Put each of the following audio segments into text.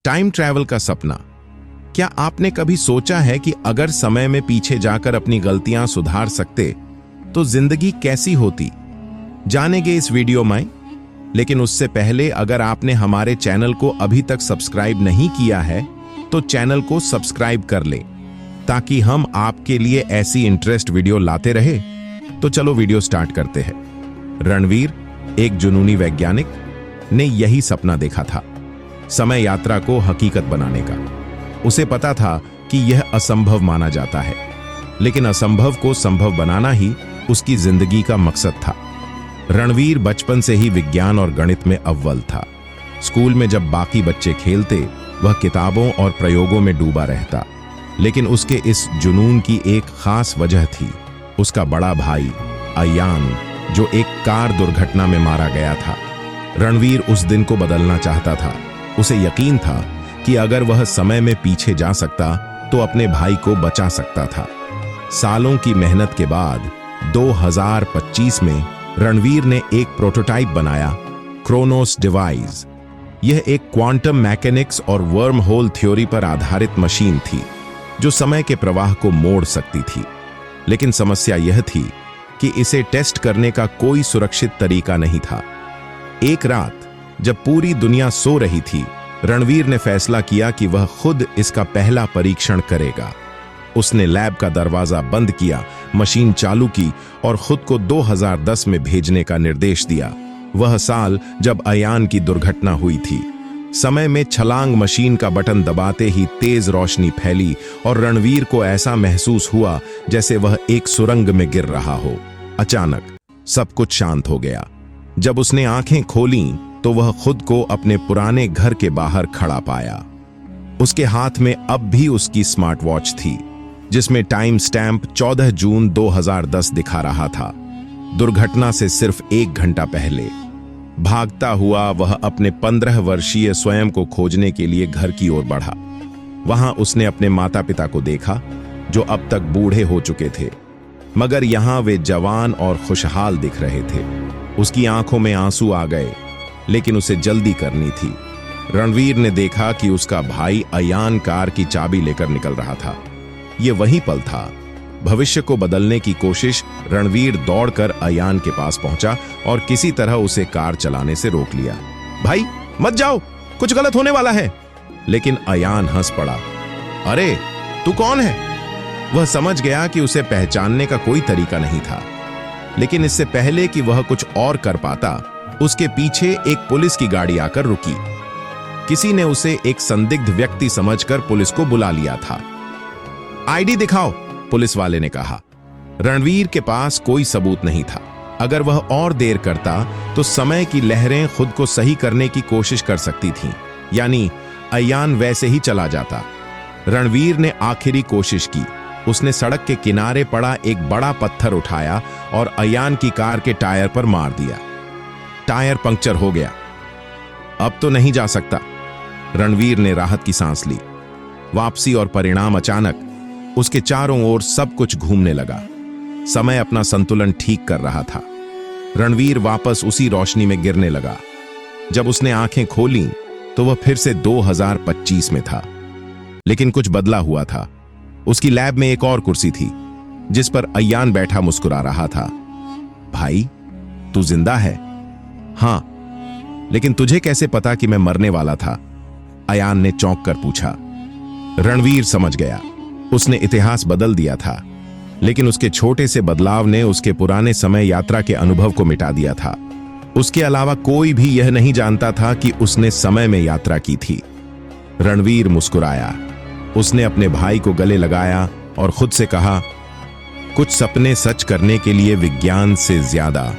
Time travel का सपना। क्या आपने कभी सोचा है कि अगर समय में पीछे जाकर अपनी गलतियां सुधार सकते तो जिंदगी कैसी होती? जानेंगे इस वीडियो में। लेकिन उससे पहले अगर आपने हमारे चैनल को अभी तक सब्सक्राइब नहीं किया है तो चैनल को सब्सक्राइब कर लें ताकि हम आपके लिए ऐसी इंटरेस्ट वीडियो लाते रहे। तो चलो वीडियो स्टार्ट करते हैं। रणवीर, एक जुनूनी वैज्ञानिक, ने यही सपना देखा था, समय यात्रा को हकीकत बनाने का। उसे पता था कि यह असंभव माना जाता है, लेकिन असंभव को संभव बनाना ही उसकी जिंदगी का मकसद था। रणवीर बचपन से ही विज्ञान और गणित में अव्वल था। स्कूल में जब बाकी बच्चे खेलते, वह किताबों और प्रयोगों में डूबा रहता। लेकिन उसके इस जुनून की एक खास वजह थी, उसका बड़ा भाई अयान, जो एक कार दुर्घटना में मारा गया था। रणवीर उस दिन को बदलना चाहता था। उसे यकीन था कि अगर वह समय में पीछे जा सकता तो अपने भाई को बचा सकता था। सालों की मेहनत के बाद 2025 में रणवीर ने एक प्रोटोटाइप बनाया, क्रोनोस डिवाइस। यह एक क्वांटम मैकेनिक्स और वर्म होल थ्योरी पर आधारित मशीन थी जो समय के प्रवाह को मोड़ सकती थी। लेकिन समस्या यह थी कि इसे टेस्ट करने का कोई सुरक्षित तरीका नहीं था। एक रात जब पूरी दुनिया सो रही थी, रणवीर ने फैसला किया कि वह खुद इसका पहला परीक्षण करेगा। उसने लैब का दरवाजा बंद किया, मशीन चालू की और खुद को 2010 में भेजने का निर्देश दिया, वह साल जब अयान की दुर्घटना हुई थी। समय में छलांग मशीन का बटन दबाते ही तेज रोशनी फैली और रणवीर को ऐसा महसूस हुआ जैसे वह एक सुरंग में गिर रहा हो। अचानक सब कुछ शांत हो गया। जब उसने आंखें खोलीं तो वह खुद को अपने पुराने घर के बाहर खड़ा पाया। उसके हाथ में अब भी उसकी स्मार्ट वॉच थी जिसमें टाइम स्टैंप 14 जून 2010 दिखा रहा था, दुर्घटना से सिर्फ 1 घंटा पहले। भागता हुआ वह अपने 15 वर्षीय स्वयं को खोजने के लिए घर की ओर बढ़ा। वहां उसने अपने माता पिता को देखा जो अब तक बूढ़े हो चुके थे, मगर यहां वे जवान और खुशहाल दिख रहे थे। उसकी आंखों में आंसू आ गए, लेकिन उसे जल्दी करनी थी। रणवीर ने देखा कि उसका भाई अयान कार की चाबी लेकर निकल रहा था। यह वही पल था। भविष्य को बदलने की कोशिश। रणवीर दौड़कर अयान के पास पहुंचा और किसी तरह उसे कार चलाने से रोक लिया। भाई मत जाओ, कुछ गलत होने वाला है। लेकिन अयान हंस पड़ा। अरे तू कौन है? वह समझ गया कि उसे पहचानने का कोई तरीका नहीं था। लेकिन इससे पहले कि वह कुछ और कर पाता, उसके पीछे एक पुलिस की गाड़ी आकर रुकी। किसी ने उसे एक संदिग्ध व्यक्ति समझकर पुलिस को बुला लिया था। आईडी दिखाओ, पुलिस वाले ने कहा। रणवीर के पास कोई सबूत नहीं था। अगर वह और देर करता तो समय की लहरें खुद को सही करने की कोशिश कर सकती थीं, यानी अयान वैसे ही चला जाता। रणवीर ने आखिरी कोशिश की। उसने सड़क के किनारे पड़ा एक बड़ा पत्थर उठाया और अयान की कार के टायर पर मार दिया। टायर पंक्चर हो गया। अब तो नहीं जा सकता। रणवीर ने राहत की सांस ली। वापसी और परिणाम अचानक। उसके चारों ओर सब कुछ घूमने लगा। समय अपना संतुलन ठीक कर रहा था। रणवीर वापस उसी रोशनी में गिरने लगा। जब उसने आंखें खोलीं तो वह फिर से 2025 में था। लेकिन कुछ बदला हुआ था। उसकी लैब में एक और कुर्सी थी जिस पर अयान बैठा मुस्कुरा रहा था। भाई, तू जिंदा है? हां, लेकिन तुझे कैसे पता कि मैं मरने वाला था? अयान ने चौंक कर पूछा। रणवीर समझ गया, उसने इतिहास बदल दिया था, लेकिन उसके छोटे से बदलाव ने उसके पुराने समय यात्रा के अनुभव को मिटा दिया था। उसके अलावा कोई भी यह नहीं जानता था कि उसने समय में यात्रा की थी। रणवीर मुस्कुराया। उसने अपने भाई को गले लगाया और खुद से कहा, कुछ सपने सच करने के लिए विज्ञान से ज्यादा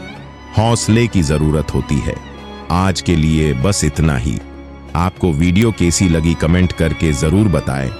हौसले की जरूरत होती है। आज के लिए बस इतना ही। आपको वीडियो कैसी लगी कमेंट करके जरूर बताएं।